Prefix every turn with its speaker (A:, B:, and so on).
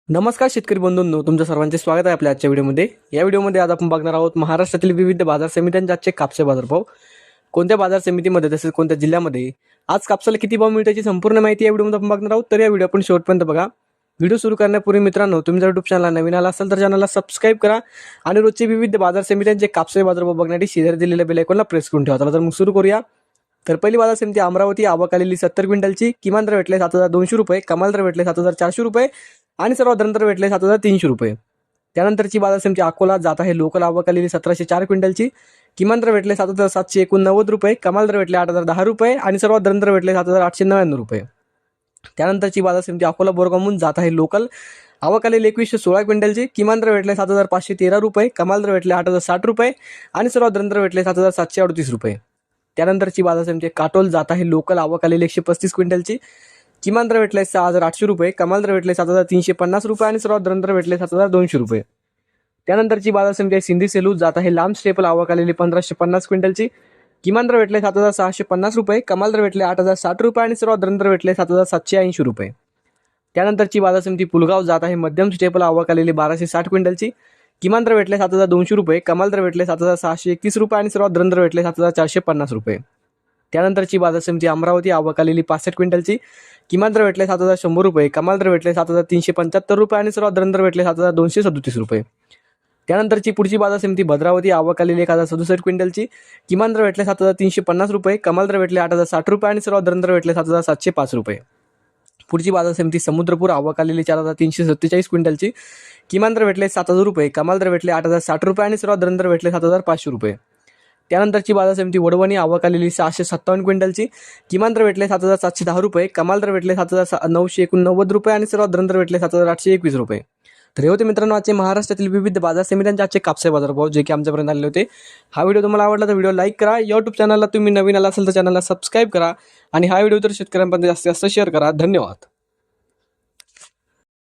A: नमस्कार शेतकरी बंधूंनो, तुमचं सर्वांचे स्वागत आहे आपल्या आजच्या व्हिडिओमध्ये। या व्हिडिओमध्ये आज आपण बघणार आहोत महाराष्ट्रातील विविध बाजार समित्यांचे आजचे कापसे बाजारभाव, कोणत्या बाजार समितीमध्ये तसेच कोणत्या जिल्ह्यामध्ये आज कापसाला किती भाव मिळते याची संपूर्ण माहिती या व्हिडिओमध्ये आपण बघणार आहोत। तर या व्हिडिओ आपण शेवटपर्यंत बघा। व्हिडिओ सुरू करण्यापूर्वी मित्रांनो, तुम्ही जर YouTube चॅनलला नवीन आला असाल तर चॅनलला सबस्क्राइब करा आणि रोजचे विविध बाजार समित्यांचे कापसे बाजारभाव बघण्यासाठी शेजारी दिलेल्या बेल आयकॉनला प्रेस करून ठेवा। तर मग सुरू करूया। तर पहिली बाजार समिती अमरावती, आवक आलेली 70 क्विंटलची, किमान दर भेटले 7200 रुपये, कमाल दर भेटले 7400 रुपये आणि सर्वात दर भेटले 7300 रुपये। त्यानंतरची बाजार समिती अकोला जात आहे लोकल, आवक आलेली 1704 क्विंटलची, किमान दर भेटले 7789 रुपये, कमाल दर भेटले 8010 रुपये आणि सर्वात दर भेटले 7899 रुपये। त्यानंतरची बाजार समिती अकोला बोरगावहून जात आहे लोकल, आवक आलेली 2116 क्विंटलची, किमान दर भेटले 7513 रुपये, कमाल दर भेटले 8060 रुपये आणि सर्वात दर भेटले 7738 रुपये। त्यानंतरची बाजार समिती काटोल जात आहे लोकल, आवक आलेली 135 क्विंटलची, किमान दर भेटले 6800 रुपये, कमाल दर भेटले 7350 रुपये आणि सर्वात दर भेटले 7200 रुपये। त्यानंतरची बाजार समिती आहे सिंधी सेलू जात आहे लांब स्टेपल, आवक आलेली 1550 क्विंटलची, किमान दर भेटले 7650 रुपये, कमाल दर भेटले 8060 रुपये आणि सर्वात दर भेटले 7780 रुपये। त्यानंतरची बाजार समिती पुलगाव जात आहे मध्यम स्टेपल, आवक आलेली 1260 क्विंटलची, किमान दर भेटले 7200 रुपये, कमाल दर भेटले 7631 रुपये आणि सर्वात दर भेटले 7450 रुपये। त्यानंतरची बाजार समिती अमरावती, आवक आलेली 65 क्विंटलची, किमान दर भेटले 7100 रुपये, कमाल दर भेटले 7375 रुपये आणि सर्वात दर भेटले 7237 रुपये। त्यानंतरची पुढची बाजार समिती भद्रावती, आवक आलेली 1067 क्विंटलची, किमान दर भेटले 7350 रुपये, कमाल दर भेटले 8060 रुपये आणि सर्वात दर भेटले 7705 रुपये। पुढची बाजार समिती समुद्रपूर, आवक आलेली 4347 क्विंटलची, किमान दर भेटले 7000 रुपये, कमाल दर भेटले 8060 रुपये आणि सर्वात दर भेटले 7500 रुपये। त्यानंतरची बाजार समिती वडवणी, आवक आलेली 657 क्विंटलची, किमान दर भेटले 7710 रुपये, कमाल दर भेटले 7989 रुपये आणि सर्वात दर भेटले 7821 रुपये। तर हे होते मित्रांनो आजचे महाराष्ट्रातील विविध बाजार समित्यांचे आजचे कापसे बाजारभाव जे की आमच्यापर्यंत आले होते। हा व्हिडिओ तुम्हाला आवडला तर व्हिडिओ लाईक करा, YouTube चॅनलला तुम्ही नवीन आला असेल तर चॅनलला सबस्क्राइब करा आणि हा व्हिडिओ तर शेतकऱ्यांपर्यंत जास्तीत जास्त शेअर करा। धन्यवाद।